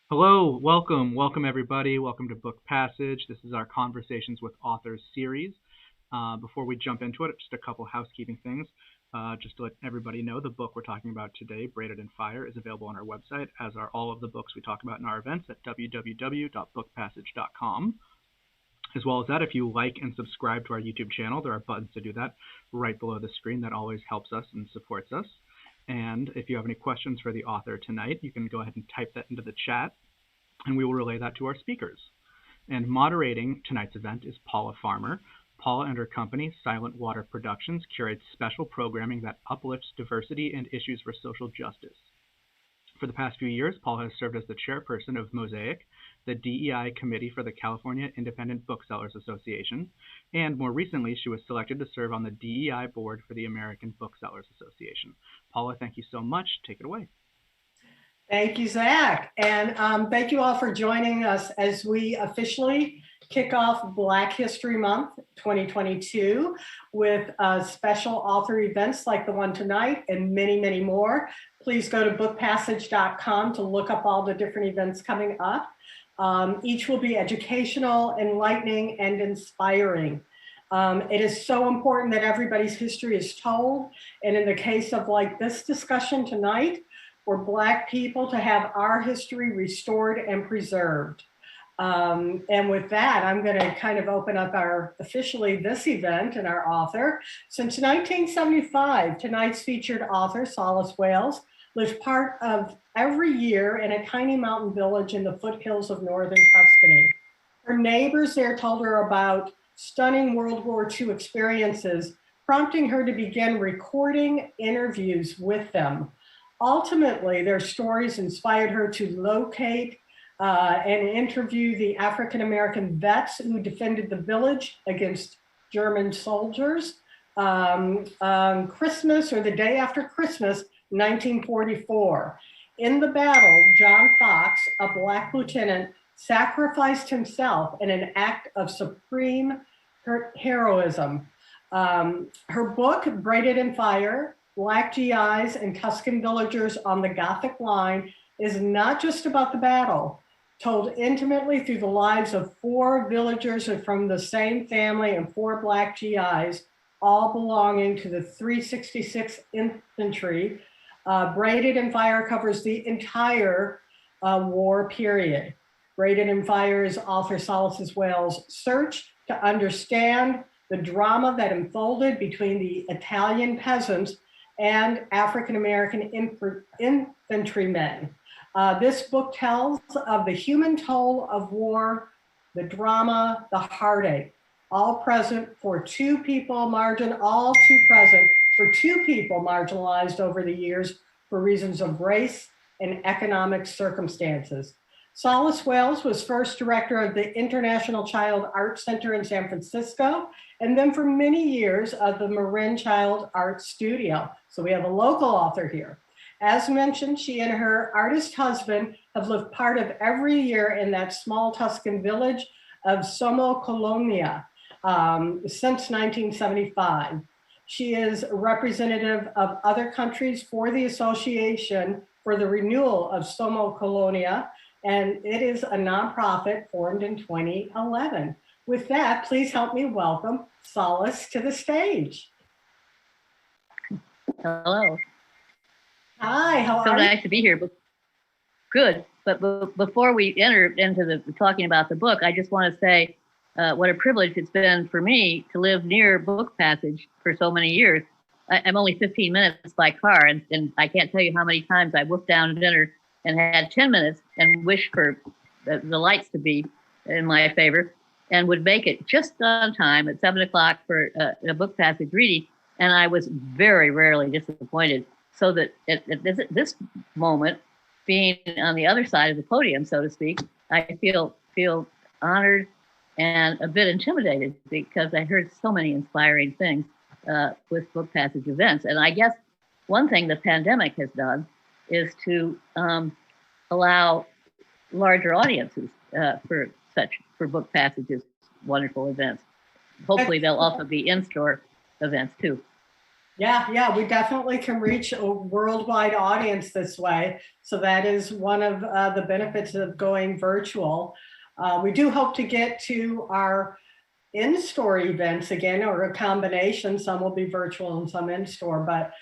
Hello, welcome everybody. Welcome to Book Passage. This is our Conversations with Authors series. Before we jump into it, just a couple housekeeping things. Just to let everybody know, the book we're talking about today, Braided in Fire, is available on our website, as are all of the books we talk about in our events at www.bookpassage.com. As well as that, if you like and subscribe to our YouTube channel, there are buttons to do that right below the screen. That always helps us and supports us. And if you have any questions for the author tonight, you can go ahead and type that into the chat, and we will relay that to our speakers. And moderating tonight's event is Paula Farmer. Paula and her company, Silent Water Productions, curates special programming that uplifts diversity and issues for social justice. For the past few years, Paula has served as the chairperson of Mosaic, the DEI committee for the California Independent Booksellers Association, and more recently, she was selected to serve on the DEI board for the American Booksellers Association. Paula, thank you so much. Take it away. Thank you, Zach. And thank you all for joining us as we officially kick off Black History Month 2022 with special author events like the one tonight and many, many more. Please go to bookpassage.com to look up all the different events coming up. Each will be educational, enlightening, and inspiring. It is so important that everybody's history is told. And in the case of like this discussion tonight, for Black people to have our history restored and preserved. And with that, I'm going to kind of open up officially this event and our author. Since 1975, tonight's featured author, Solace Wales, lived part of every year in a tiny mountain village in the foothills of northern Tuscany. Her neighbors there told her about stunning World War II experiences, prompting her to begin recording interviews with them. Ultimately, their stories inspired her to locate and interview the African-American vets who defended the village against German soldiers on Christmas or the day after Christmas, 1944. In the battle, John Fox, a Black lieutenant, sacrificed himself in an act of supreme heroism. Her book, Braided in Fire, Black GIs and Tuscan villagers on the Gothic line, is not just about the battle, told intimately through the lives of 4 villagers from the same family and 4 Black GIs, all belonging to the 366th Infantry. Braided in Fire covers the entire war period. Braided in Fire is author Solace Wales' search to understand the drama that unfolded between the Italian peasants and African-American infantrymen. This book tells of the human toll of war, the drama, the heartache, all too present for 2 people marginalized over the years for reasons of race and economic circumstances. Solace Wales was first director of the International Child Art Center in San Francisco, and then for many years of the Marin Child Art Studio. So we have a local author here. As mentioned, she and her artist husband have lived part of every year in that small Tuscan village of Sommo Colonia since 1975. She is a representative of other countries for the Association for the Renewal of Sommo Colonia, and it is a nonprofit formed in 2011. With that, please help me welcome Solace to the stage. Hello. Hi, how are you? So nice to be here. Good. But before we enter into the talking about the book, I just want to say what a privilege it's been for me to live near Book Passage for so many years. I'm only 15 minutes by car, and I can't tell you how many times I wolfed down dinner and had 10 minutes and wished for the lights to be in my favor, and would make it just on time at 7 o'clock for a Book Passage reading. And I was very rarely disappointed. So that at this moment, being on the other side of the podium, so to speak, I feel honored and a bit intimidated because I heard so many inspiring things with Book Passage events. And I guess one thing the pandemic has done is to allow larger audiences for Book Passage's wonderful events. Hopefully they'll also be in-store events too. Yeah, we definitely can reach a worldwide audience this way. So that is one of the benefits of going virtual. We do hope to get to our in-store events again, or a combination. Some will be virtual and some in-store, but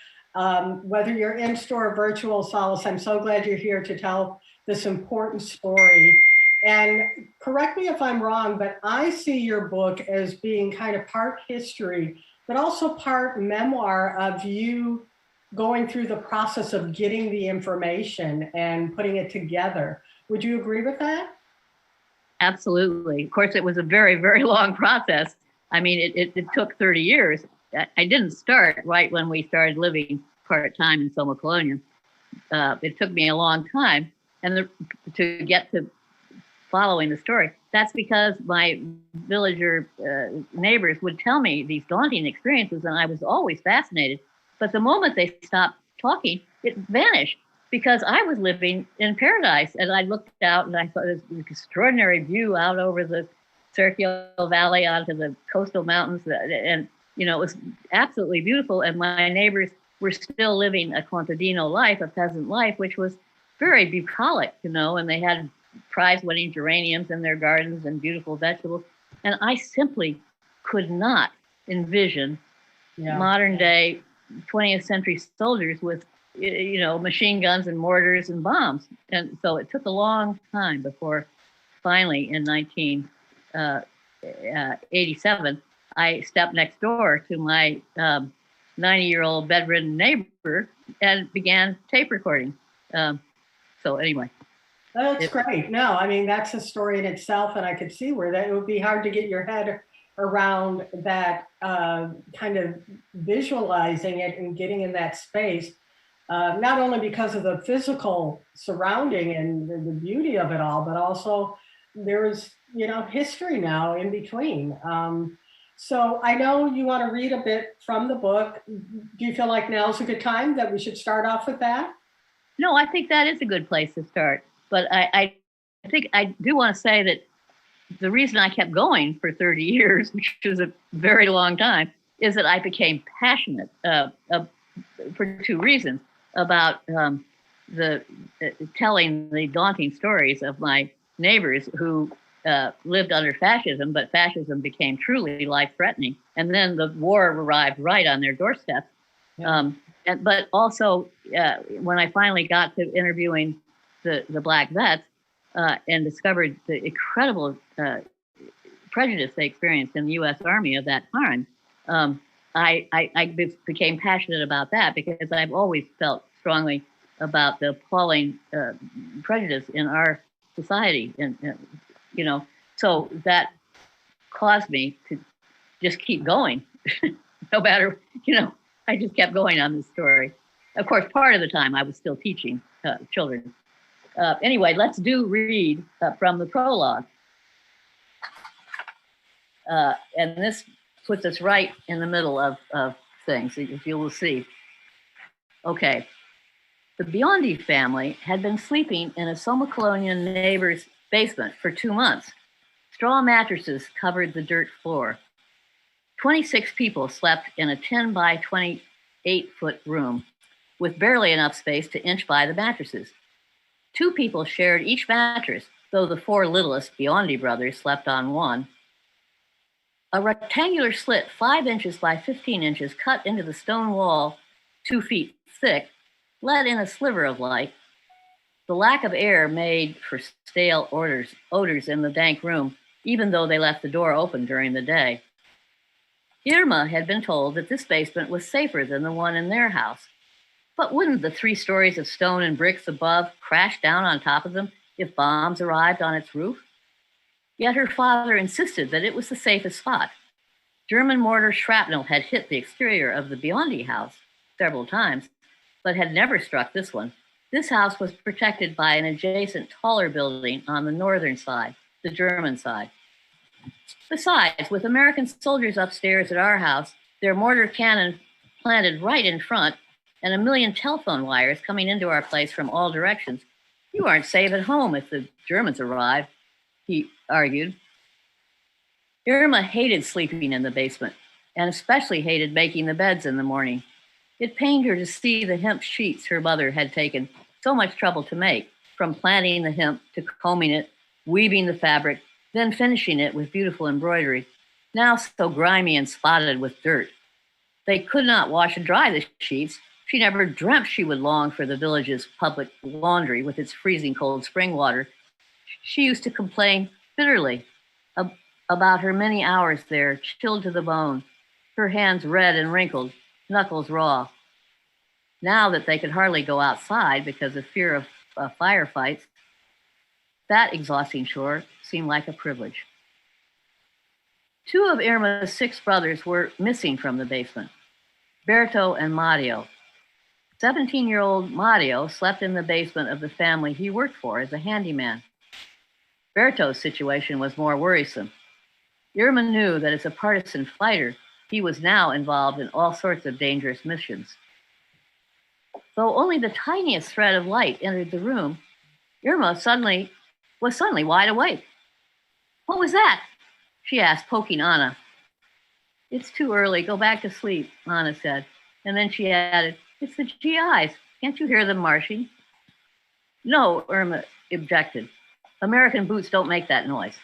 whether you're in-store or virtual, Solace, I'm so glad you're here to tell this important story. And correct me if I'm wrong, but I see your book as being kind of part history, but also part memoir of you going through the process of getting the information and putting it together. Would you agree with that? Absolutely. Of course, it was a very, very long process. I mean, it took 30 years. I didn't start right when we started living part-time in Soma Colonia. It took me a long time to get to following the story. That's because my villager neighbors would tell me these daunting experiences, and I was always fascinated. But the moment they stopped talking, it vanished, because I was living in paradise, and I looked out and I saw this extraordinary view out over the Sergio Valley onto the coastal mountains, and it was absolutely beautiful. And my neighbors were still living a contadino life, a peasant life, which was very bucolic, and they had prize-winning geraniums in their gardens and beautiful vegetables. And I simply could not envision modern-day 20th century soldiers with machine guns and mortars and bombs. And so it took a long time before finally in 1987, I stepped next door to my 90-year-old bedridden neighbor and began tape recording. So anyway. That's great. No, I mean, that's a story in itself, and I could see where that it would be hard to get your head around that, kind of visualizing it and getting in that space. Not only because of the physical surrounding and the beauty of it all, but also there's, history now in between. So I know you want to read a bit from the book. Do you feel like now's a good time that we should start off with that? No, I think that is a good place to start. But I think I do want to say that the reason I kept going for 30 years, which is a very long time, is that I became passionate for two reasons about telling the daunting stories of my neighbors who lived under fascism, but fascism became truly life-threatening. And then the war arrived right on their doorstep. Yeah. But also, when I finally got to interviewing the black vets and discovered the incredible prejudice they experienced in the U.S. Army of that time, I became passionate about that, because I've always felt strongly about the appalling prejudice in our society, and so that caused me to just keep going, no matter, I just kept going on this story. Of course, part of the time I was still teaching children. Anyway, let's read from the prologue. And this puts us right in the middle of things, if you will see. Okay. The Biondi family had been sleeping in a Soma Colonian neighbor's basement for 2 months. Straw mattresses covered the dirt floor. 26 people slept in a 10 by 28-foot room with barely enough space to inch by the mattresses. 2 people shared each mattress, though the 4 littlest Biondi brothers slept on one. A rectangular slit 5 inches by 15 inches cut into the stone wall 2 feet thick let in a sliver of light. The lack of air made for stale odors in the dank room, even though they left the door open during the day. Irma had been told that this basement was safer than the one in their house. But wouldn't the 3 stories of stone and bricks above crash down on top of them if bombs arrived on its roof? Yet her father insisted that it was the safest spot. German mortar shrapnel had hit the exterior of the Biondi house several times, but had never struck this one. This house was protected by an adjacent taller building on the northern side, the German side. Besides, with American soldiers upstairs at our house, their mortar cannon planted right in front, and a million telephone wires coming into our place from all directions, you aren't safe at home if the Germans arrive, he argued. Irma hated sleeping in the basement, and especially hated making the beds in the morning. It pained her to see the hemp sheets her mother had taken so much trouble to make, from planting the hemp to combing it, weaving the fabric, then finishing it with beautiful embroidery, now so grimy and spotted with dirt. They could not wash and dry the sheets. She never dreamt she would long for the village's public laundry with its freezing cold spring water. She used to complain bitterly about her many hours there, chilled to the bone, her hands red and wrinkled, knuckles raw. Now that they could hardly go outside because of fear of firefights, that exhausting chore seemed like a privilege. 2 of Irma's 6 brothers were missing from the basement, Berto and Mario. 17-year-old Mario slept in the basement of the family he worked for as a handyman. Berto's situation was more worrisome. Irma knew that as a partisan fighter, he was now involved in all sorts of dangerous missions. Though only the tiniest thread of light entered the room, Irma was suddenly wide awake. "What was that?" she asked, poking Anna. "It's too early. Go back to sleep," Anna said. And then she added, "It's the GIs. Can't you hear them marching?" "No," Irma objected. "American boots don't make that noise."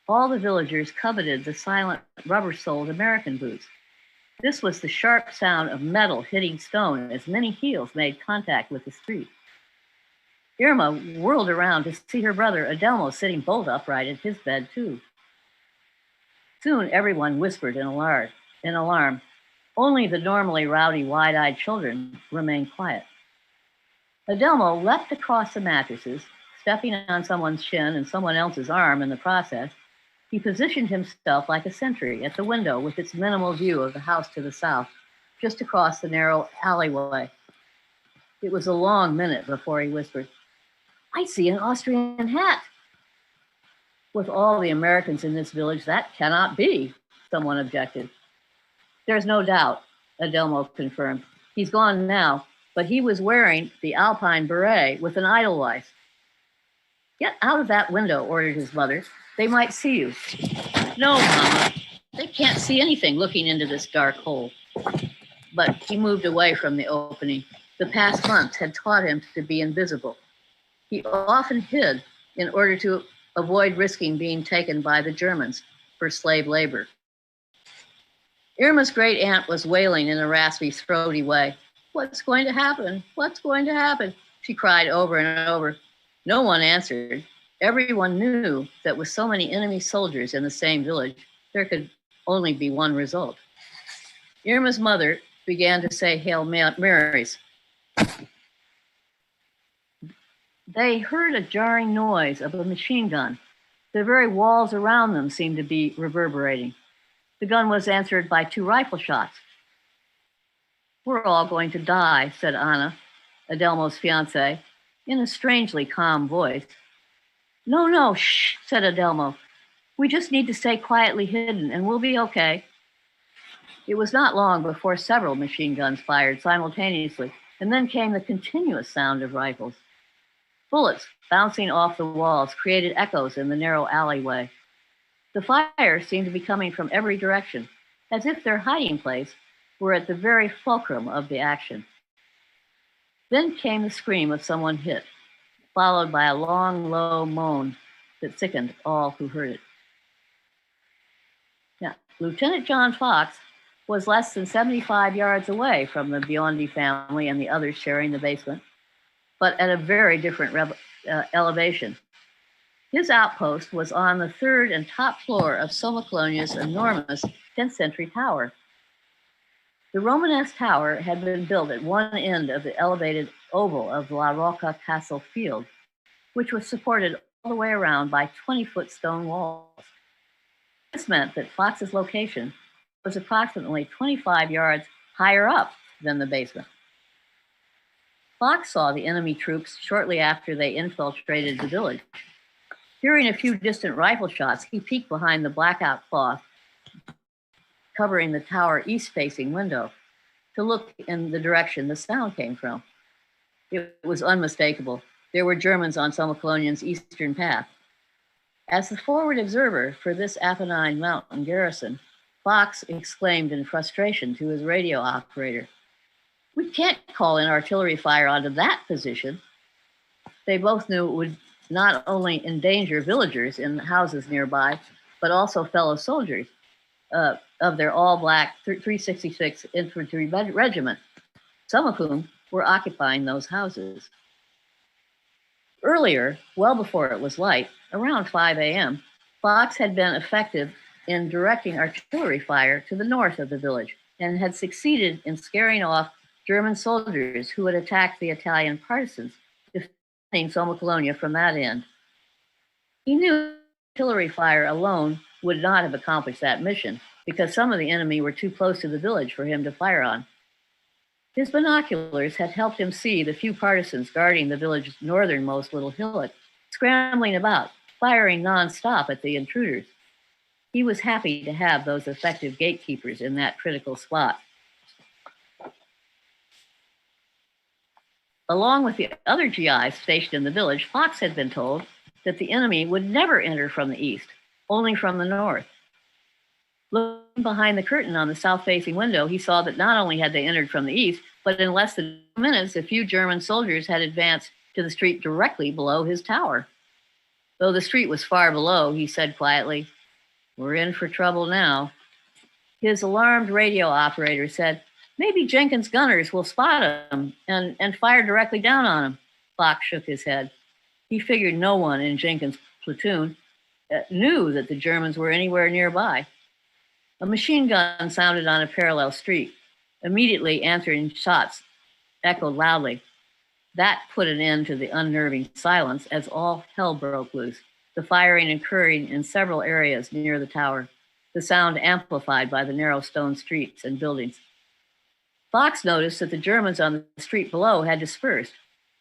All the villagers coveted the silent, rubber-soled American boots. This was the sharp sound of metal hitting stone as many heels made contact with the street. Irma whirled around to see her brother Adelmo sitting bolt upright at his bed, too. Soon everyone whispered in alarm. Only the normally rowdy, wide-eyed children remained quiet. Adelmo leapt across the mattresses, stepping on someone's shin and someone else's arm in the process. He positioned himself like a sentry at the window with its minimal view of the house to the south, just across the narrow alleyway. It was a long minute before he whispered, "I see an Austrian hat." "With all the Americans in this village, that cannot be," someone objected. "There's no doubt," Adelmo confirmed. "He's gone now, but he was wearing the Alpine beret with an Edelweiss." "Get out of that window," ordered his mother. "They might see you." "No, Mama, they can't see anything looking into this dark hole." But he moved away from the opening. The past months had taught him to be invisible. He often hid in order to avoid risking being taken by the Germans for slave labor. Irma's great aunt was wailing in a raspy, throaty way. "What's going to happen? What's going to happen?" she cried over and over. No one answered. Everyone knew that with so many enemy soldiers in the same village, there could only be one result. Irma's mother began to say Hail Marys. They heard a jarring noise of a machine gun. The very walls around them seemed to be reverberating. The gun was answered by 2 rifle shots. "We're all going to die," said Anna, Adelmo's fiancée, in a strangely calm voice. No, shh," said Adelmo. "We just need to stay quietly hidden and we'll be okay." It was not long before several machine guns fired simultaneously, and then came the continuous sound of rifles. Bullets bouncing off the walls created echoes in the narrow alleyway. The fire seemed to be coming from every direction, as if their hiding place were at the very fulcrum of the action. Then came the scream of someone hit, followed by a long, low moan that sickened all who heard it. Now, Lieutenant John Fox was less than 75 yards away from the Biondi family and the others sharing the basement, but at a very different elevation. His outpost was on the 3rd and top floor of Somacolonia's enormous 10th century tower. The Romanesque tower had been built at one end of the elevated oval of La Rocca Castle Field, which was supported all the way around by 20-foot stone walls. This meant that Fox's location was approximately 25 yards higher up than the basement. Fox saw the enemy troops shortly after they infiltrated the village. Hearing a few distant rifle shots, he peeked behind the blackout cloth covering the tower east-facing window to look in the direction the sound came from. It was unmistakable. There were Germans on Somacolonian's eastern path. As the forward observer for this Apennine mountain garrison, Fox exclaimed in frustration to his radio operator, We can't call in artillery fire onto that position. They both knew it would not only endanger villagers in houses nearby, but also fellow soldiers of their all-black 366 Infantry Regiment, some of whom were occupying those houses. Earlier, well before it was light, around 5 a.m., Fox had been effective in directing artillery fire to the north of the village and had succeeded in scaring off German soldiers who had attacked the Italian partisans, defending Somma from that end. He knew artillery fire alone would not have accomplished that mission because some of the enemy were too close to the village for him to fire on. His binoculars had helped him see the few partisans guarding the village's northernmost little hillock, scrambling about, firing nonstop at the intruders. He was happy to have those effective gatekeepers in that critical spot. Along with the other GIs stationed in the village, Fox had been told that the enemy would never enter from the east, only from the north. Looking behind the curtain on the south-facing window, he saw that not only had they entered from the east, but in less than 2 minutes, a few German soldiers had advanced to the street directly below his tower. Though the street was far below, he said quietly, "We're in for trouble now." His alarmed radio operator said, "Maybe Jenkins' gunners will spot him and fire directly down on him." Fox shook his head. He figured no one in Jenkins' platoon knew that the Germans were anywhere nearby. A machine gun sounded on a parallel street. Immediately answering shots echoed loudly. That put an end to the unnerving silence as all hell broke loose, the firing occurring in several areas near the tower, the sound amplified by the narrow stone streets and buildings. Fox noticed that the Germans on the street below had dispersed,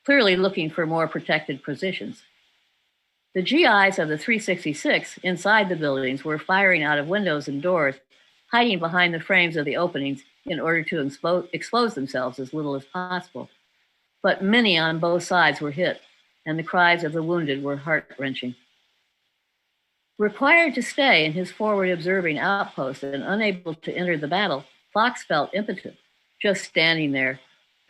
clearly looking for more protected positions. The GIs of the 366 inside the buildings were firing out of windows and doors, hiding behind the frames of the openings in order to expose themselves as little as possible. But many on both sides were hit, and the cries of the wounded were heart-wrenching. Required to stay in his forward observing outpost and unable to enter the battle, Fox felt impotent, just standing there,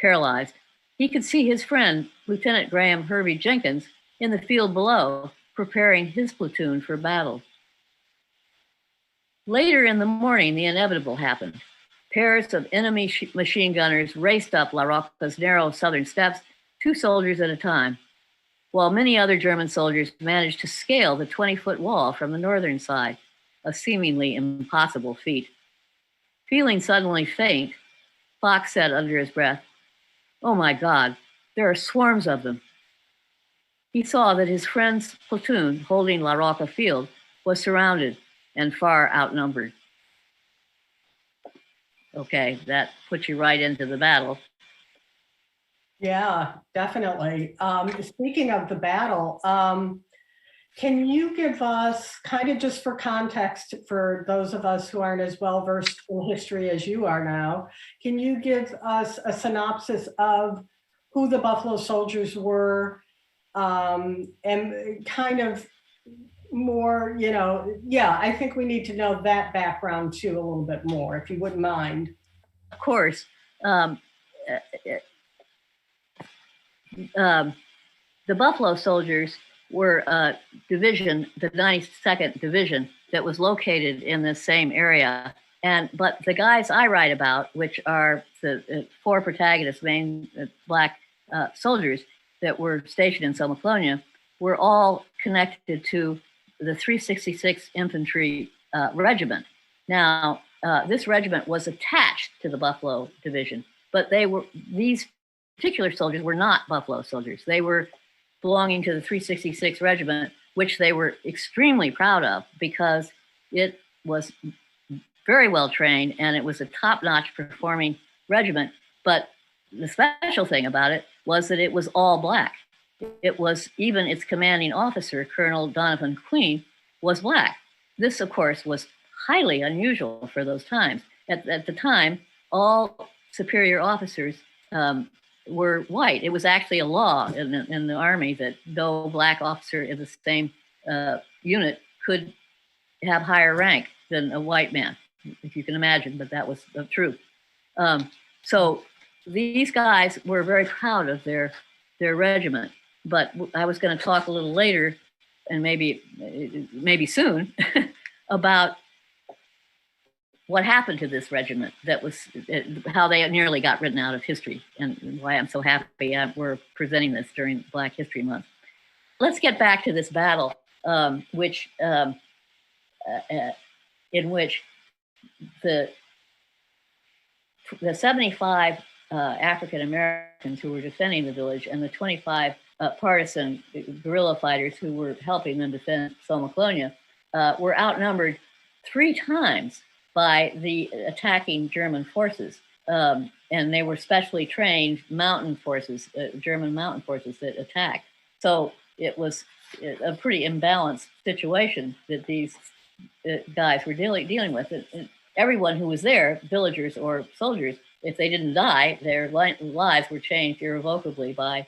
paralyzed. He could see his friend, Lieutenant Graham Hervey Jenkins, in the field below, preparing his platoon for battle. Later in the morning, the inevitable happened. Pairs of enemy machine gunners raced up La Rocca's narrow southern steps, 2 soldiers at a time, while many other German soldiers managed to scale the 20-foot wall from the northern side, a seemingly impossible feat. Feeling suddenly faint, Fox said under his breath, "Oh my God, there are swarms of them." He saw that his friend's platoon holding La Rocca Field was surrounded and far outnumbered. Okay, that puts you right into the battle. Yeah, definitely. Speaking of the battle, can you give us, kind of just for context for those of us who aren't as well versed in history as you are now, can you give us a synopsis of who the Buffalo Soldiers were, and kind of more, I think we need to know that background too a little bit more, if you wouldn't mind. Of course. The Buffalo Soldiers were a division, the 92nd Division, that was located in the same area. But the guys I write about, which are the 4 protagonists, main black soldiers that were stationed in Somma, were all connected to the 366 Infantry Regiment. Now, this regiment was attached to the Buffalo Division, but these particular soldiers were not Buffalo soldiers. They were belonging to the 366 Regiment, which they were extremely proud of because it was very well trained and it was a top-notch performing regiment. But the special thing about it was that it was all black. It was, even its commanding officer, Colonel Donovan Queen, was black. This, of course, was highly unusual for those times. At the time, all superior officers were white. It was actually a law in the Army that no black officer in the same unit could have higher rank than a white man, if you can imagine, but that was the truth. So these guys were very proud of their regiment. But I was going to talk a little later, and maybe soon, about what happened to this regiment. That was how they nearly got written out of history, and why I'm so happy we're presenting this during Black History Month. Let's get back to this battle, in which the 75 African Americans who were defending the village and the 25 partisan guerrilla fighters who were helping them defend Somaclonia were outnumbered 3 times by the attacking German forces. And they were specially trained mountain forces, German mountain forces that attacked. So it was a pretty imbalanced situation that these guys were dealing with. Everyone who was there, villagers or soldiers, if they didn't die, their lives were changed irrevocably by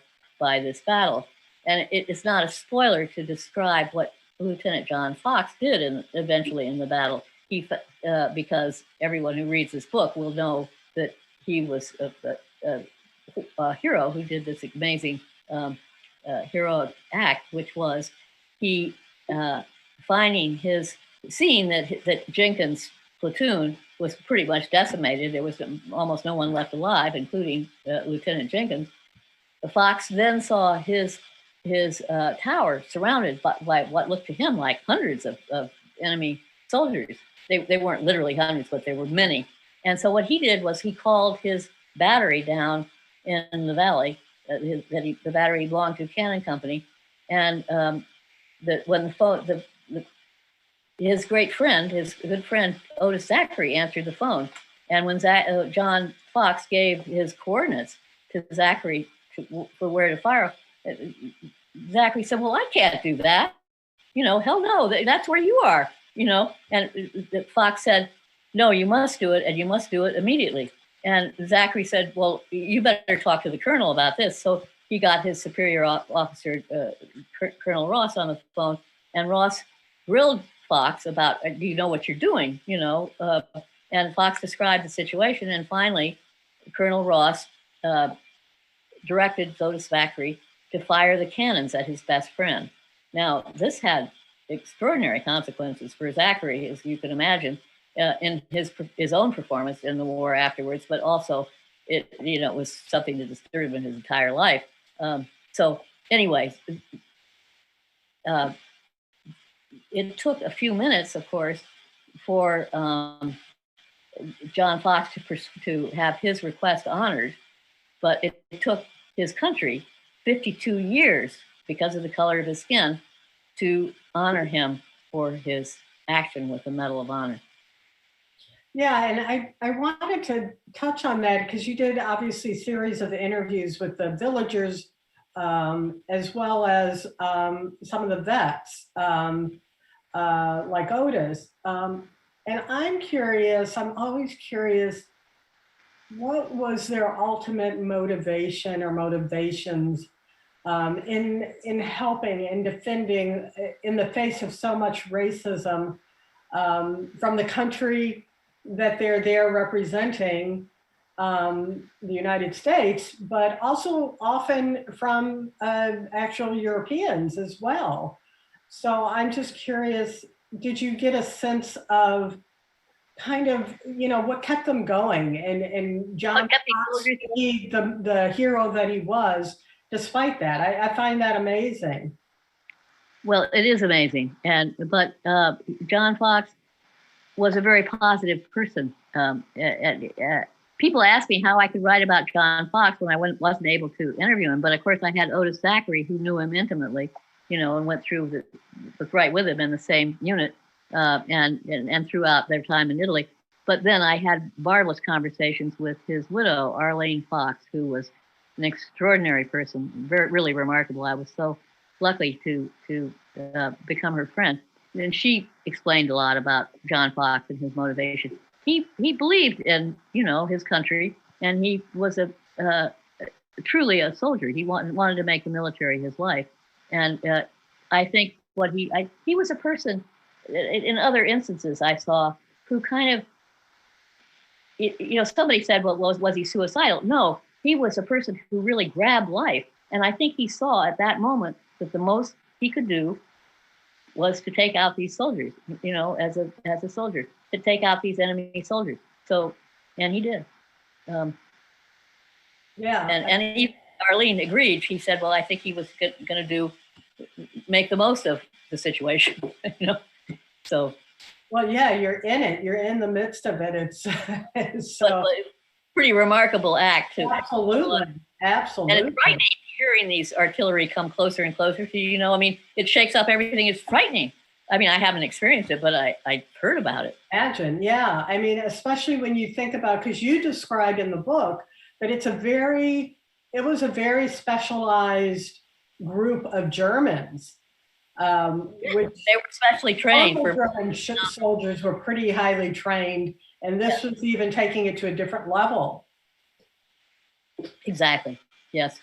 this battle. And it's not a spoiler to describe what Lieutenant John Fox did eventually in the battle. He, because everyone who reads this book will know that he was a hero who did this amazing heroic act, which was he seeing that Jenkins' platoon was pretty much decimated. There was almost no one left alive, including Lieutenant Jenkins. Fox then saw his tower surrounded by what looked to him like hundreds of enemy soldiers. They weren't literally hundreds, but there were many. And so what he did was he called his battery down in the valley. The battery belonged to a cannon company, and when his good friend Otis Zachary answered the phone, and when John Fox gave his coordinates to Zachary for where to fire, Zachary said, "Well, I can't do that. Hell no, that's where you are." And Fox said, "No, you must do it, and you must do it immediately." And Zachary said, "Well, you better talk to the colonel about this." So he got his superior officer, Colonel Ross, on the phone, and Ross grilled Fox about, "Do you know what you're doing?" And Fox described the situation, and finally, Colonel Ross directed Otis Zachary to fire the cannons at his best friend. Now, this had extraordinary consequences for Zachary, as you can imagine, in his own performance in the war afterwards, but also it was something that disturbed him his entire life. So anyway, it took a few minutes, of course, for John Fox to have his request honored, but it took his country 52 years, because of the color of his skin, to honor him for his action with the Medal of Honor. Yeah, and I wanted to touch on that because you did obviously a series of interviews with the villagers, as well as some of the vets, like Otis. And I'm always curious, what was their ultimate motivation or motivations in helping and defending in the face of so much racism from the country that they're there representing, the United States, but also often from actual Europeans as well. So I'm just curious, did you get a sense of kind of, what kept them going, and John Fox be the hero that he was despite that? I find that amazing. Well, it is amazing, but John Fox was a very positive person. People asked me how I could write about John Fox when I wasn't able to interview him, but of course I had Otis Zachary, who knew him intimately, and went through was right with him in the same unit, and throughout their time in Italy. But then I had marvelous conversations with his widow, Arlene Fox, who was an extraordinary person, really remarkable. I was so lucky to become her friend. And she explained a lot about John Fox and his motivation. He believed in his country, and he was truly a soldier. He wanted to make the military his life, and I think he was a person. In other instances, I saw who kind of, somebody said, "Well, was he suicidal?" No, he was a person who really grabbed life. And I think he saw at that moment that the most he could do was to take out these soldiers, you know, as a soldier, to take out these enemy soldiers. So, and he did. Yeah. And he, Arlene agreed. She said, well, I think he was going to make the most of the situation, you know, so. Well, yeah, you're in it. You're in the midst of it. It's so pretty remarkable act too. Absolutely, absolutely. And it's frightening hearing these artillery come closer and closer to you. You know, I mean, it shakes up everything. It's frightening. I mean, I haven't experienced it, but I heard about it. Imagine, yeah. I mean, especially when you think about, because you described in the book that it was a very specialized group of Germans. Which they were specially trained. German soldiers were pretty highly trained, and this was even taking it to a different level. Exactly. Yes.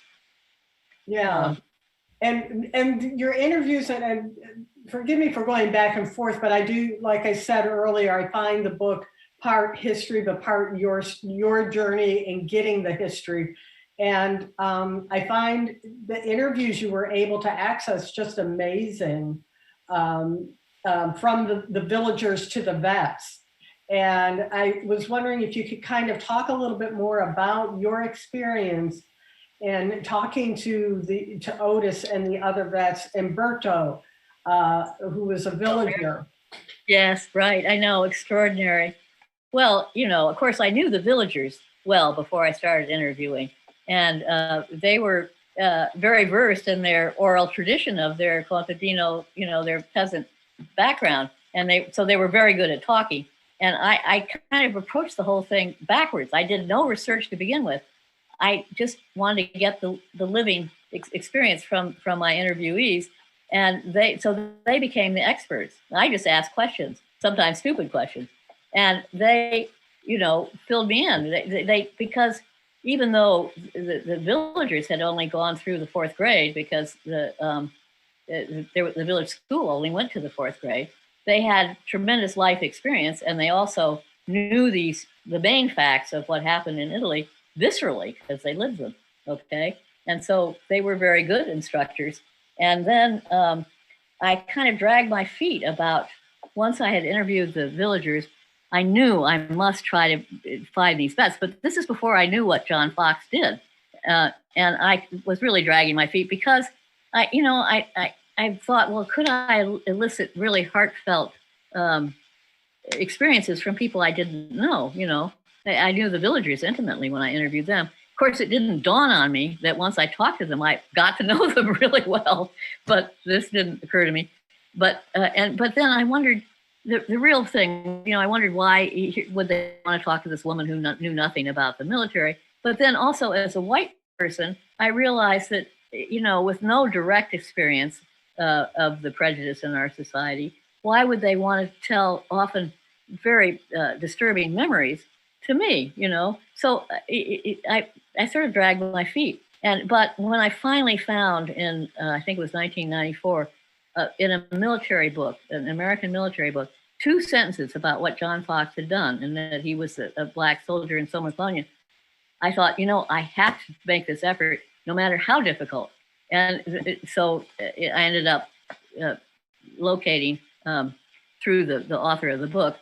Yeah. And your interviews, and forgive me for going back and forth, but I do, like I said earlier, I find the book part history, but part your journey in getting the history. And I find the interviews you were able to access just amazing, from the villagers to the vets. And I was wondering if you could kind of talk a little bit more about your experience and talking to Otis and the other vets, and Berto, who was a villager. Yes, right. I know, extraordinary. Well, you know, of course, I knew the villagers well before I started interviewing. And they were very versed in their oral tradition of their contadino, you know, their peasant background. And so they were very good at talking. And I kind of approached the whole thing backwards. I did no research to begin with. I just wanted to get the living experience from my interviewees. And they became the experts. I just asked questions, sometimes stupid questions. And they, you know, filled me in. They because even though the villagers had only gone through the 4th grade, because the village school only went to the 4th grade, they had tremendous life experience, and they also knew the main facts of what happened in Italy viscerally because they lived them. Okay, and so they were very good instructors. And then I kind of dragged my feet about once I had interviewed the villagers. I knew I must try to find these vets, but this is before I knew what John Fox did. And I was really dragging my feet because I thought, well, could I elicit really heartfelt experiences from people I didn't know? You know, I knew the villagers intimately when I interviewed them. Of course, it didn't dawn on me that once I talked to them, I got to know them really well, but this didn't occur to me. But then I wondered, the real thing, you know, I wondered why would they want to talk to this woman who knew nothing about the military. But then also as a white person, I realized that, you know, with no direct experience of the prejudice in our society, why would they want to tell often very disturbing memories to me, you know? So I sort of dragged my feet. But when I finally found in, I think it was 1994, in a military book, an American military book, 2 sentences about what John Fox had done and that he was a black soldier in Somalia, I thought, you know, I have to make this effort no matter how difficult. And so I ended up locating through the author of the book,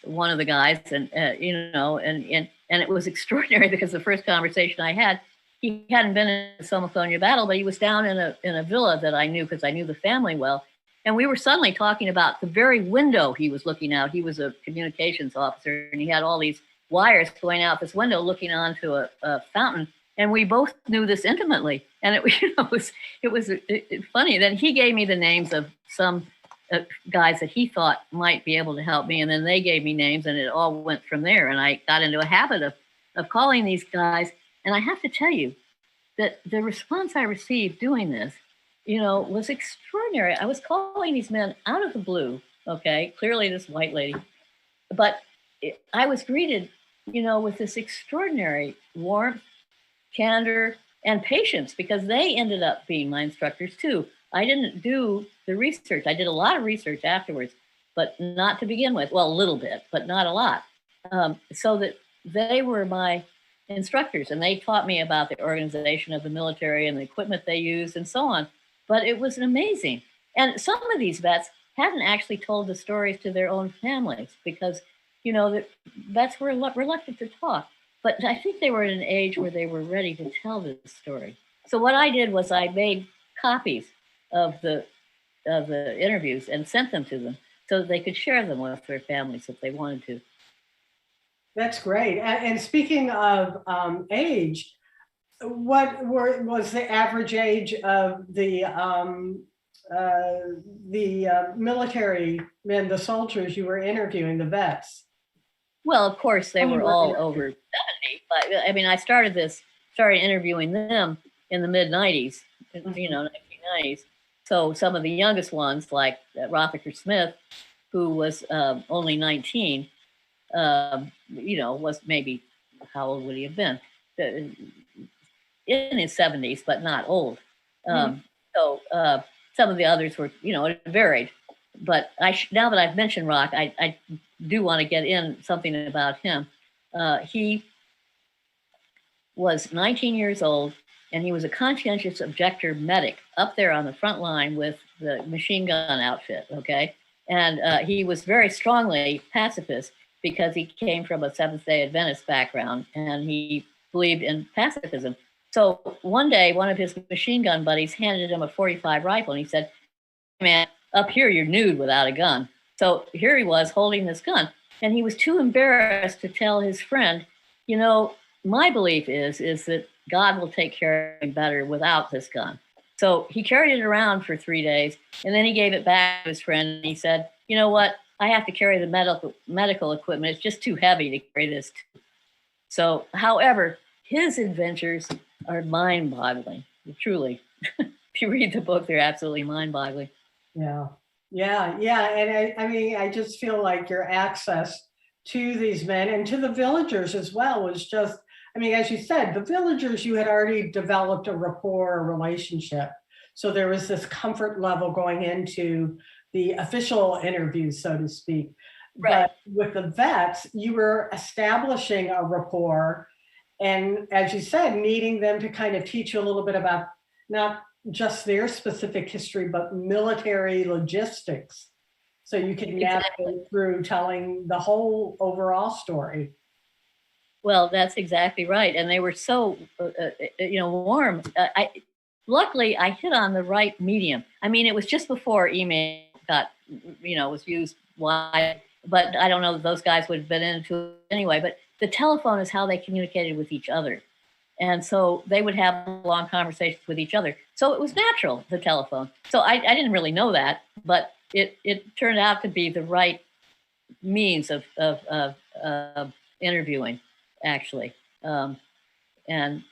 one of the guys, and you know, and it was extraordinary because the first conversation I had, he hadn't been in the Somalia battle, but he was down in a villa that I knew because I knew the family well. And we were suddenly talking about the very window he was looking out. He was a communications officer, and he had all these wires going out this window looking onto a fountain. And we both knew this intimately. And it was funny. Then he gave me the names of some guys that he thought might be able to help me. And then they gave me names, and it all went from there. And I got into a habit of calling these guys. And I have to tell you that the response I received doing this, you know, was extraordinary. I was calling these men out of the blue, okay, clearly this white lady, but I was greeted, you know, with this extraordinary warmth, candor, and patience, because they ended up being my instructors too. I didn't do the research. I did a lot of research afterwards, but not to begin with. Well, a little bit, but not a lot. So that they were my instructors, and they taught me about the organization of the military and the equipment they used and so on. But it was amazing. And some of these vets hadn't actually told the stories to their own families because, you know, the vets were reluctant to talk. But I think they were in an age where they were ready to tell this story. So what I did was I made copies of the interviews and sent them to them so that they could share them with their families if they wanted to. That's great. And speaking of age, what was the average age of the military men, the soldiers you were interviewing, the vets? Well, of course, they were all over 70. But I mean, I started interviewing them in the mid-90s, you know, 1990s. So some of the youngest ones, like Rothacker Smith, who was only 19, you know, was maybe, how old would he have been? In his 70s, but not old. So some of the others were, you know, it varied. But now that I've mentioned Rock, I do want to get in something about him. He was 19 years old, and he was a conscientious objector medic up there on the front line with the machine gun outfit, okay? And he was very strongly pacifist because he came from a Seventh-day Adventist background, and he believed in pacifism. So one day, one of his machine gun buddies handed him a .45 rifle, and he said, "Man, up here you're nude without a gun." So here he was holding this gun, and he was too embarrassed to tell his friend, you know, my belief is that God will take care of me better without this gun. So he carried it around for 3 days, and then he gave it back to his friend, and he said, you know what, I have to carry the medical equipment. It's just too heavy to carry this. So, however, his adventures are mind-boggling, truly. If you read the book, they're absolutely mind-boggling. Yeah. And I mean, I just feel like your access to these men and to the villagers as well was just, I mean, as you said, the villagers, you had already developed a rapport, a relationship. So there was this comfort level going into the official interviews, so to speak. Right. But with the vets, you were establishing a rapport. And as you said, needing them to kind of teach you a little bit about not just their specific history, but military logistics. So you could navigate through telling the whole overall story. Well, that's exactly right. And they were so, you know, warm. Luckily, I hit on the right medium. I mean, it was just before email got, you know, was used wide, but I don't know if those guys would have been into it anyway. But the telephone is how they communicated with each other. And so they would have long conversations with each other. So it was natural, the telephone. So I didn't really know that, but it turned out to be the right means of interviewing, actually. And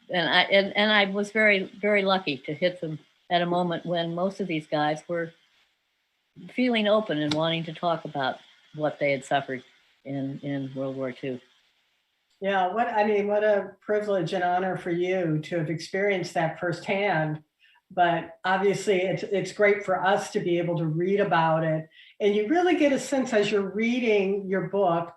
I was very, very lucky to hit them at a moment when most of these guys were feeling open and wanting to talk about what they had suffered in World War II. Yeah, what a privilege and honor for you to have experienced that firsthand. But obviously, it's great for us to be able to read about it. And you really get a sense as you're reading your book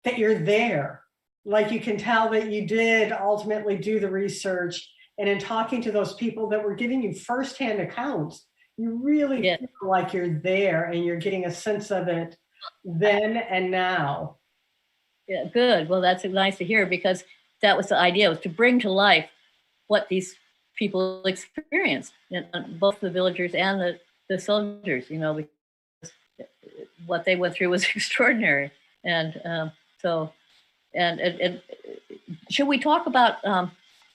that you're there. Like you can tell that you did ultimately do the research. And in talking to those people that were giving you firsthand accounts, you really feel like you're there and you're getting a sense of it then and now. Yeah, good. Well, that's nice to hear because that was the idea, was to bring to life what these people experienced, both the villagers and the soldiers, you know, because what they went through was extraordinary. And so should we talk about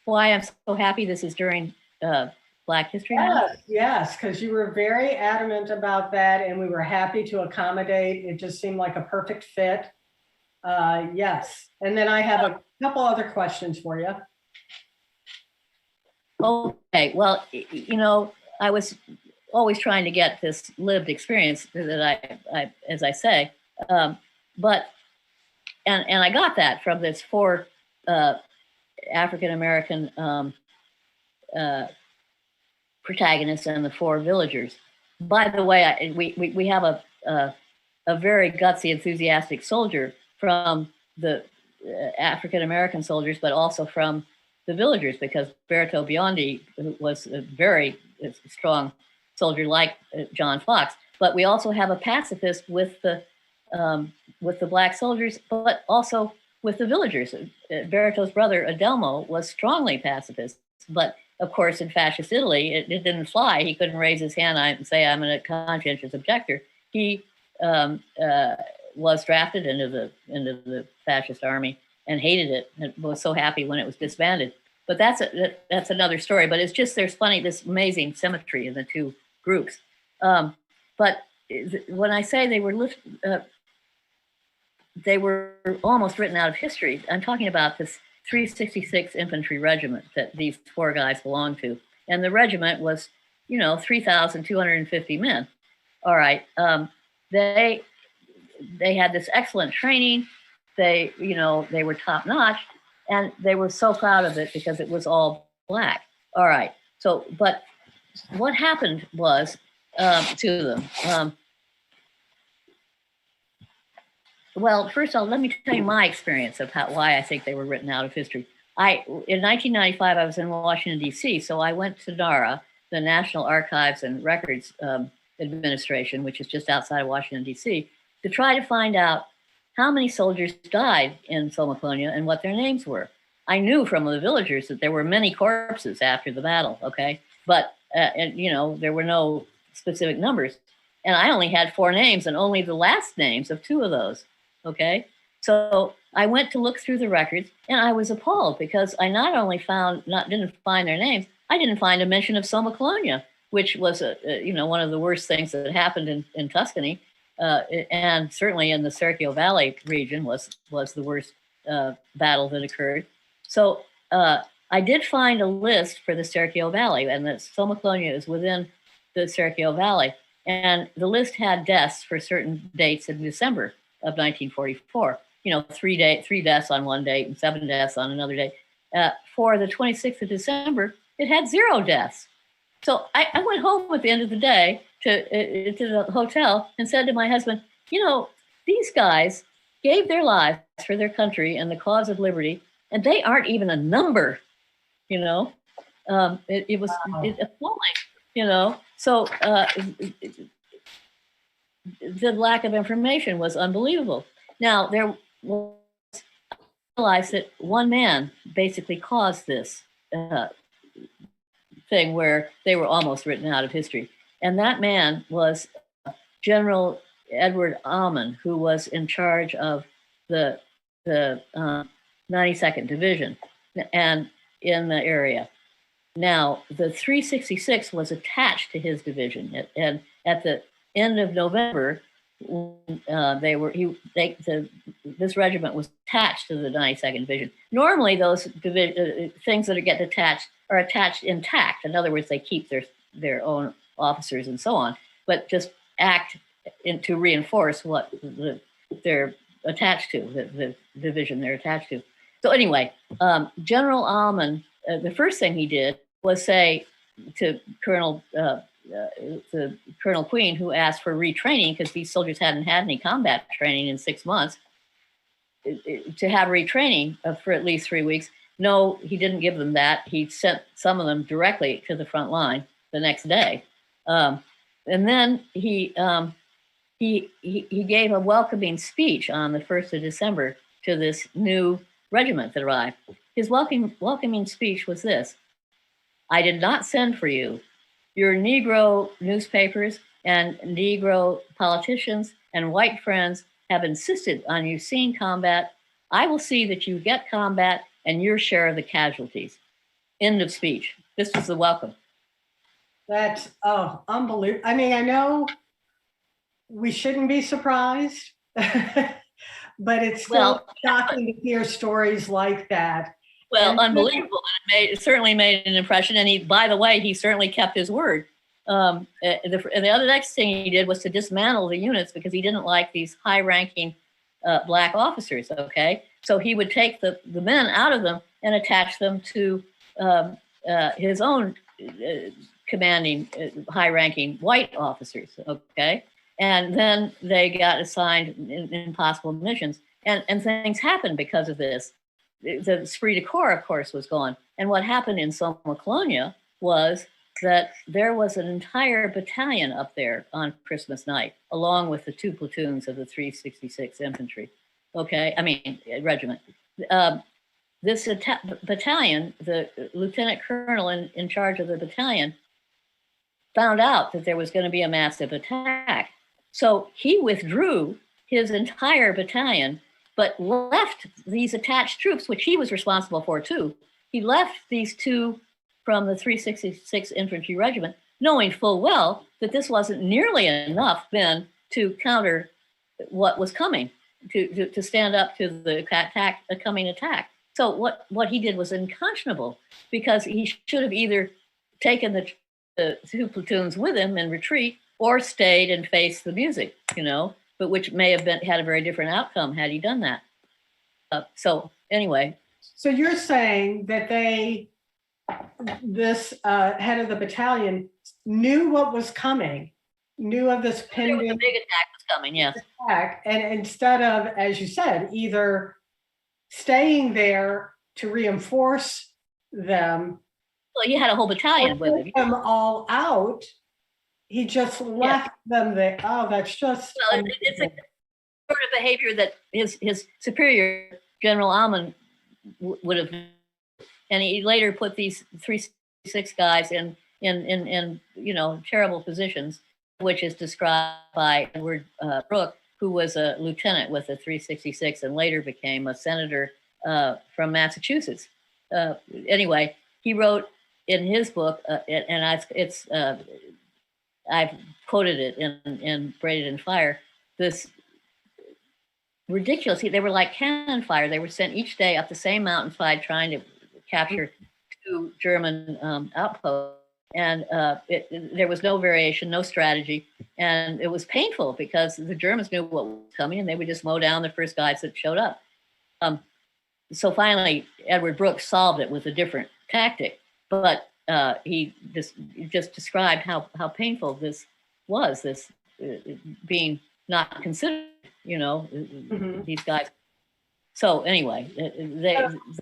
why I'm so happy this is during Black History Month? Yes, because you were very adamant about that and we were happy to accommodate. It just seemed like a perfect fit. Yes. And then I have a couple other questions for you. Okay. Well, you know, I was always trying to get this lived experience that I as I say, but I got that from this 4 African-American protagonists and the 4 villagers. By the way, we have a very gutsy, enthusiastic soldier from the African American soldiers, but also from the villagers, because Berto Biondi was a very strong soldier like John Fox. But we also have a pacifist with the black soldiers, but also with the villagers. Berto's brother Adelmo was strongly pacifist, but of course in fascist Italy it didn't fly. He couldn't raise his hand and say I'm a conscientious objector. He was drafted into the fascist army and hated it, and was so happy when it was disbanded. But that's another story. But it's just there's this amazing symmetry in the two groups. But when I say they were almost written out of history, I'm talking about this 366 Infantry Regiment that these four guys belonged to, and the regiment was 3,250 men. All right, they had this excellent training. They were top notch, and they were so proud of it because it was all black. All right. So, but what happened was to them. Well, first of all, let me tell you my experience of why I think they were written out of history. In 1995, I was in Washington, D.C., so I went to NARA, the National Archives and Records Administration, which is just outside of Washington, D.C., to try to find out how many soldiers died in Somoclonia and what their names were. I knew from the villagers that there were many corpses after the battle, okay? But, there were no specific numbers. And I only had 4 names and only the last names of 2 of those, okay? So I went to look through the records and I was appalled because I not only didn't find their names, I didn't find a mention of Somoclonia, which was, one of the worst things that happened in Tuscany. And certainly in the Serchio Valley region was the worst battle that occurred. So I did find a list for the Serchio Valley, and the Somoclonia is within the Serchio Valley. And the list had deaths for certain dates in December of 1944. 3 deaths on one date and 7 deaths on another day. For the 26th of December, it had 0 deaths. So I went home at the end of the day to the hotel and said to my husband, these guys gave their lives for their country and the cause of liberty, and they aren't even a number, it was appalling, So the lack of information was unbelievable. Now, there was realized that one man basically caused this thing where they were almost written out of history. And that man was General Edward Alman, who was in charge of the 92nd Division and in the area. Now, the 366 was attached to his division, and at the end of November, this regiment was attached to the 92nd Division. Normally, those things that get attached are attached intact. In other words, they keep their own officers and so on, but just act to reinforce what they're attached to, the division they're attached to. So anyway, General Alman, the first thing he did was say to Colonel Queen, who asked for retraining because these soldiers hadn't had any combat training in 6 months, to have retraining for at least 3 weeks. No, he didn't give them that. He sent some of them directly to the front line the next day. And then he gave a welcoming speech on the 1st of December to this new regiment that arrived. His welcoming speech was this: I did not send for you. Your Negro newspapers and Negro politicians and white friends have insisted on you seeing combat. I will see that you get combat and your share of the casualties. End of speech. This was the welcome. That's unbelievable. I mean, I know we shouldn't be surprised, but it's still shocking to hear stories like that. Well, unbelievable. It certainly made an impression. And by the way, he certainly kept his word. And the other next thing he did was to dismantle the units because he didn't like these high-ranking black officers, okay? So he would take the men out of them and attach them to his own commanding high-ranking white officers, okay? And then they got assigned impossible missions. And things happened because of this. The esprit de corps, of course, was gone. And what happened in Somakolonia was that there was an entire battalion up there on Christmas night, along with the 2 platoons of the 366 Infantry. Okay, I mean, regiment. This battalion, the lieutenant colonel in charge of the battalion, found out that there was going to be a massive attack. So he withdrew his entire battalion, but left these attached troops, which he was responsible for too. He left these 2 from the 366 Infantry Regiment, knowing full well that this wasn't nearly enough then to counter what was coming, to stand up to the coming attack. So what he did was unconscionable, because he should have either taken the 2 platoons with him and retreat, or stayed and faced the music, but which may have had a very different outcome had he done that. So anyway. So you're saying that this head of the battalion knew what was coming, knew of this pending big attack was coming, yes. Attack, and instead of, as you said, either staying there to reinforce them. Well, you had a whole battalion with him. Them all out. He just left them there. Oh, that's just. Well, it's a sort of behavior that his superior, General Alman, would have, and he later put these 366 guys in terrible positions, which is described by Edward Brooke, who was a lieutenant with the 366 and later became a senator from Massachusetts. Anyway, he wrote in his book, and I've quoted it in Braided and Fire, this ridiculous, they were like cannon fire. They were sent each day up the same mountainside trying to capture 2 German outposts. And there was no variation, no strategy. And it was painful because the Germans knew what was coming and they would just mow down the first guys that showed up. So finally, Edward Brooks solved it with a different tactic. But he just described how painful this was, this being not considered, these guys. So anyway,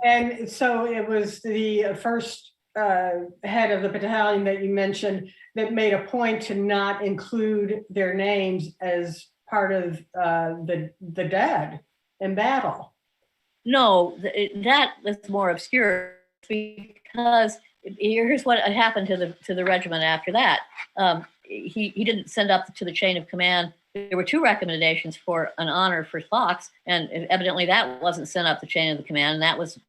and so it was the first head of the battalion that you mentioned that made a point to not include their names as part of the dead in battle. No, that is more obscure, because here's what happened to the regiment after that. He didn't send up to the chain of command. There were 2 recommendations for an honor for Fox, and evidently that wasn't sent up the chain of the command, and that was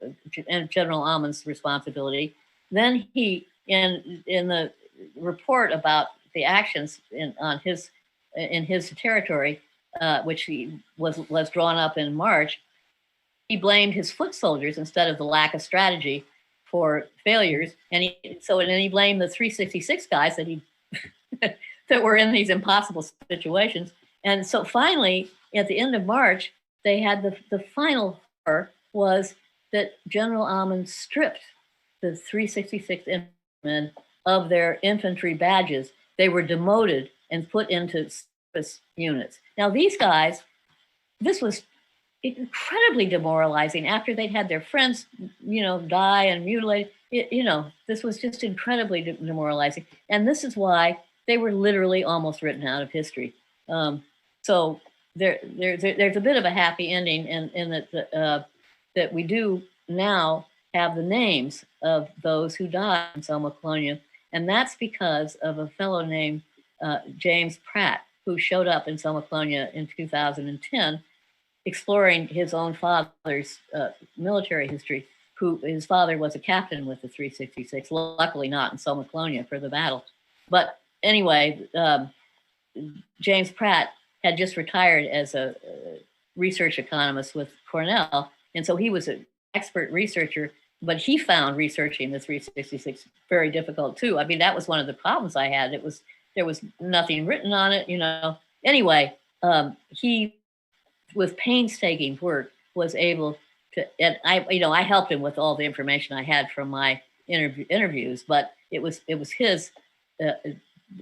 General Alman's responsibility. Then he, in the report about the actions in his territory, which he was drawn up in March, he blamed his foot soldiers instead of the lack of strategy for failures, and he blamed the 366 guys that he that were in these impossible situations. And so finally, at the end of March, they had the final horror was that General Alman stripped the 366 infantrymen of their infantry badges. They were demoted and put into service units. Now these guys, this was incredibly demoralizing after they'd had their friends, die and mutilate. This was just incredibly demoralizing. And this is why they were literally almost written out of history. So there's a bit of a happy ending in that we do now have the names of those who died in Somakolonia, and that's because of a fellow named James Pratt, who showed up in Somakolonia in 2010, exploring his own father's military history. His father was a captain with the 366, luckily not in Somakolonia for the battle. But anyway, James Pratt had just retired as a research economist with Cornell, and so he was an expert researcher, but he found researching the 366 very difficult too. I mean, that was one of the problems I had. There was nothing written on it, Anyway, he, with painstaking work, was able to, and I helped him with all the information I had from my interviews, but it was his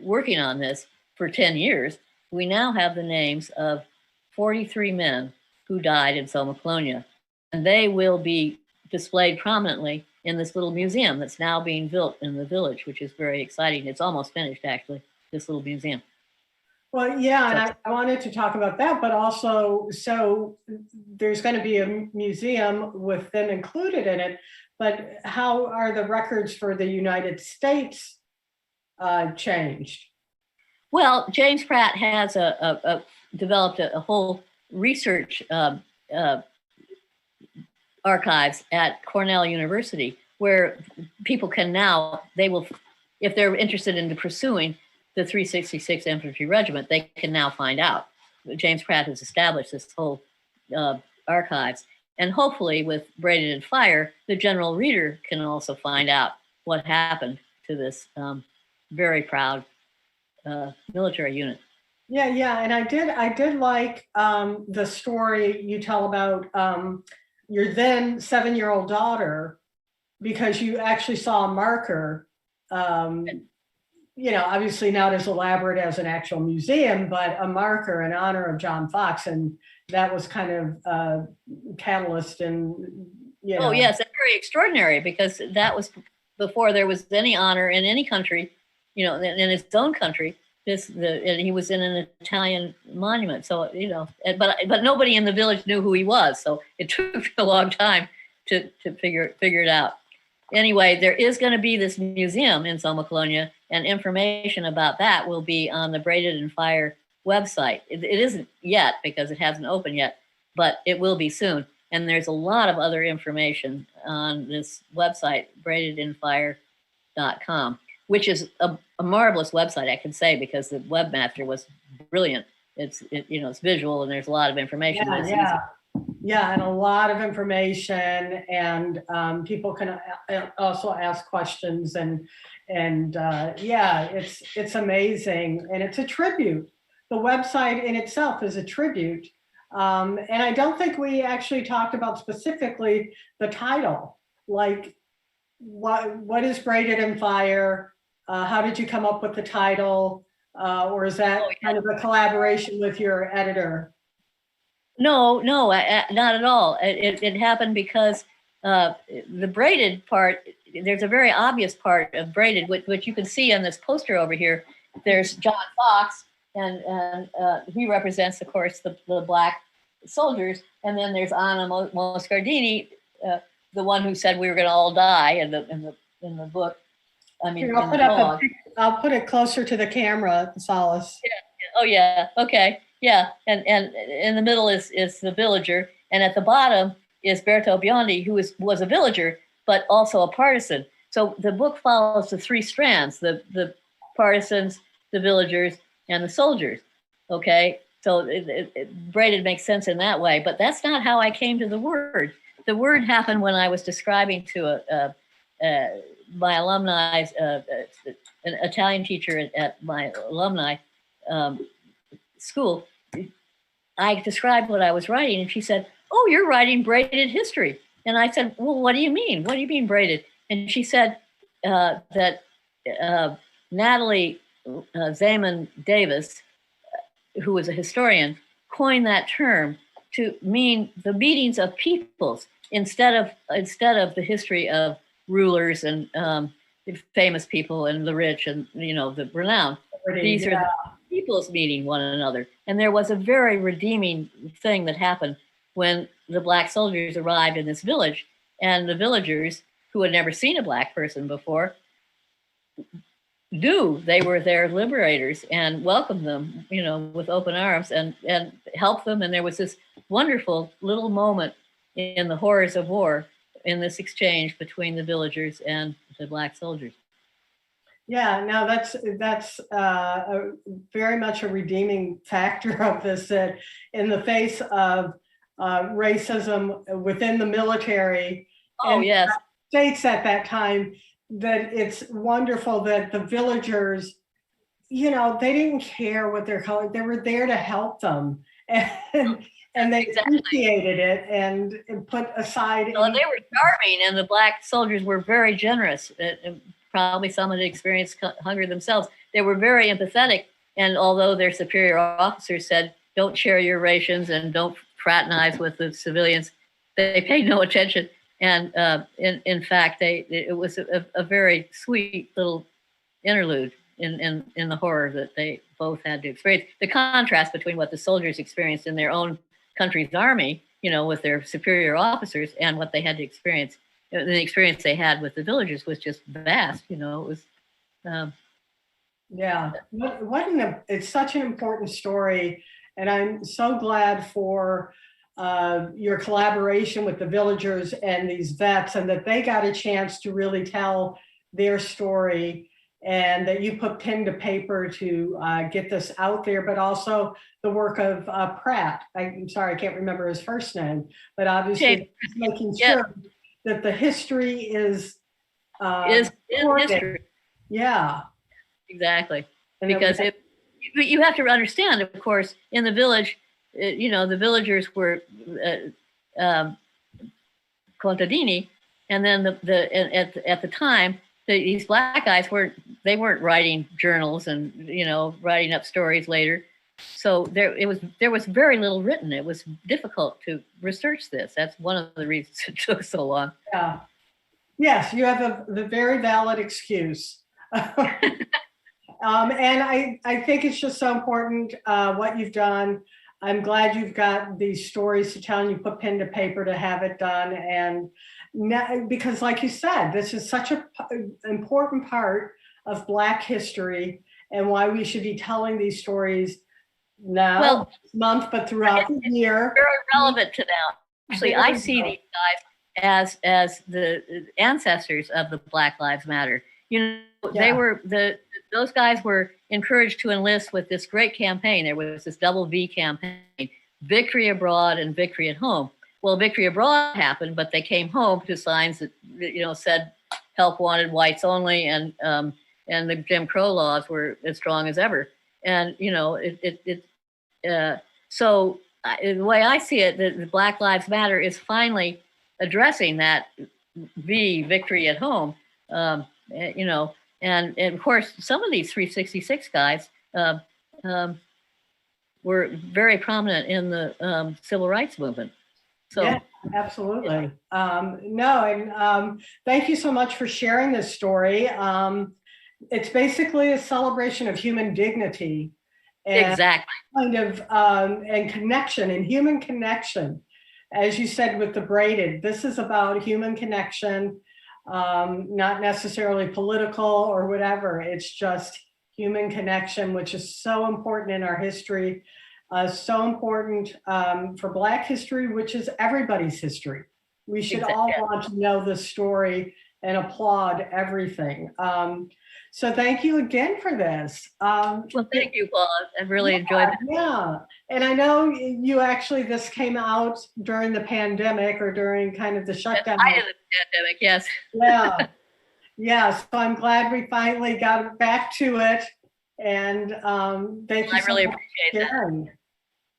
working on this for 10 years. We now have the names of 43 men who died in Somaclonia. And they will be displayed prominently in this little museum that's now being built in the village, which is very exciting. It's almost finished, actually, this little museum. Well, yeah, and I wanted to talk about that, but also, so there's going to be a museum with them included in it, but how are the records for the United States changed? Well, James Pratt has developed a whole research archives at Cornell University, where people can now, they will, if they're interested in pursuing the 366 Infantry Regiment, they can now find out. James Pratt has established this whole archives. And hopefully with Braided in Fire, the general reader can also find out what happened to this very proud military unit. Yeah, and I did like the story you tell about your then 7-year-old daughter, because you actually saw a marker, obviously not as elaborate as an actual museum, but a marker in honor of John Fox, and that was kind of a catalyst and, Oh yes, it's very extraordinary, because that was before there was any honor in any country, in its own country. And he was in an Italian monument, so but nobody in the village knew who he was, so it took a long time to figure it out. Anyway, there is going to be this museum in Somaclonia, and information about that will be on the Braided in Fire website. It isn't yet because it hasn't opened yet, but it will be soon. And there's a lot of other information on this website, braidedinfire.com, which is a marvelous website, I can say, because the webmaster was brilliant. It's visual, and there's a lot of information. Yeah, and a lot of information, and people can also ask questions, and it's amazing, and it's a tribute. The website in itself is a tribute, and I don't think we actually talked about specifically the title, like what is Braided in Fire? How did you come up with the title? Or is that kind of a collaboration with your editor? No, not at all. It happened because the braided part, there's a very obvious part of Braided, which you can see on this poster over here. There's John Fox, and he represents, of course, the black soldiers. And then there's Anna Moscardini, the one who said we were going to all die in the book. I mean, here, I'll put it closer to the camera, Solace. Yeah. Oh yeah. Okay. Yeah. And in the middle is the villager, and at the bottom is Berto Biondi, who was a villager but also a partisan. So the book follows the three strands: the partisans, the villagers, and the soldiers. Okay. So Braided makes sense in that way, but that's not how I came to the word. The word happened when I was describing to my alumni, an Italian teacher at my alumni school. I described what I was writing, and she said, "Oh, you're writing braided history." And I said, "Well, what do you mean? What do you mean braided?" And she said that Natalie Zaman Davis, who was a historian, coined that term to mean the meetings of peoples instead of the history of rulers and famous people and the rich and the renowned. These are the peoples meeting one another. And there was a very redeeming thing that happened when the black soldiers arrived in this village, and the villagers, who had never seen a black person before, knew they were their liberators and welcomed them, with open arms and helped them. And there was this wonderful little moment in the horrors of war in this exchange between the villagers and the black soldiers. Yeah, no, that's very much a redeeming factor of this, that in the face of racism within the military and yes, states at that time, that it's wonderful that the villagers, they didn't care what their color, they were there to help them. And they appreciated it and put aside. Well, they were charming, and the black soldiers were very generous. Probably some had experienced hunger themselves. They were very empathetic, and although their superior officers said, "Don't share your rations and don't fraternize with the civilians. They paid no attention, and in fact, it was a very sweet little interlude in the horror that they both had to experience. The contrast between what the soldiers experienced in their own country's army, with their superior officers, and what they had to experience, the experience they had with the villagers was just vast. It was. Yeah, it's such an important story, and I'm so glad for your collaboration with the villagers and these vets, and that they got a chance to really tell their story, and that you put pen to paper to get this out there, but also the work of Pratt. I'm sorry, I can't remember his first name, but obviously making sure that the history is history. Yeah. Exactly. Because you have to understand, of course, in the village, the villagers were contadini, and then at the time, these black guys weren't writing journals and writing up stories later. So there was very little written. It was difficult to research this. That's one of the reasons it took so long. Yeah. Yes, you have the very valid excuse. And I think it's just so important what you've done. I'm glad you've got these stories to tell, and you put pen to paper to have it done. And because, like you said, this is such an important part of Black history, and why we should be telling these stories now, this month, but throughout the year. Very relevant to now. Actually, I see these guys as the ancestors of the Black Lives Matter. They were those guys were encouraged to enlist with this great campaign. There was this double V campaign: victory abroad and victory at home. Well, victory abroad happened, but they came home to signs that said help wanted, whites only, and the Jim Crow laws were as strong as ever. And so the way I see it, the Black Lives Matter is finally addressing that victory at home. And of course, some of these 366 guys were very prominent in the civil rights movement. So, yeah, absolutely. Thank you so much for sharing this story. It's basically a celebration of human dignity. And exactly. Kind of, and connection, and human connection. As you said with the Braided, this is about human connection. Not necessarily political or whatever. It's just human connection, which is so important in our history, so important for Black history, which is everybody's history. We should all want to know this story and applaud everything. So thank you again for this. Well, thank you, Paula. I've really enjoyed it. Yeah, and I know this came out during the pandemic, or during kind of the shutdown. Right in the pandemic, yes. Yeah. So I'm glad we finally got back to it, and thank you. I really appreciate that.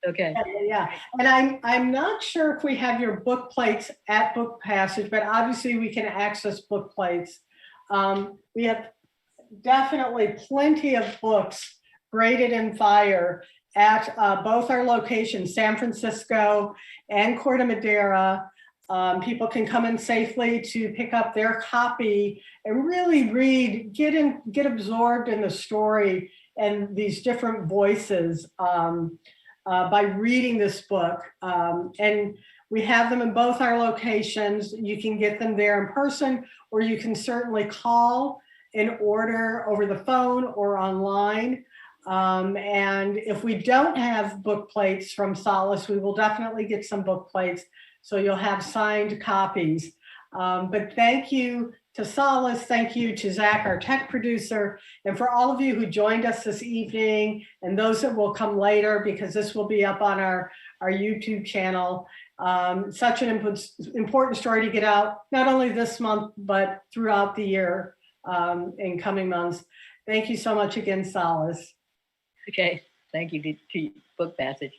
Okay. Yeah, and I'm not sure if we have your book plates at Book Passage, but obviously we can access book plates. We have definitely plenty of books graded in fire at both our locations, San Francisco and Corte Madera. People can come in safely to pick up their copy and really read, get absorbed in the story and these different voices by reading this book. And we have them in both our locations. You can get them there in person, or you can certainly call and order over the phone or online. And if we don't have book plates from Solace, we will definitely get some book plates, so you'll have signed copies. But thank you to Solace, thank you to Zach, our tech producer, and for all of you who joined us this evening, and those that will come later, because this will be up on our YouTube channel. Such an important story to get out, not only this month, but throughout the year, in coming months. Thank you so much again, Solace. Okay, thank you to Book Passage.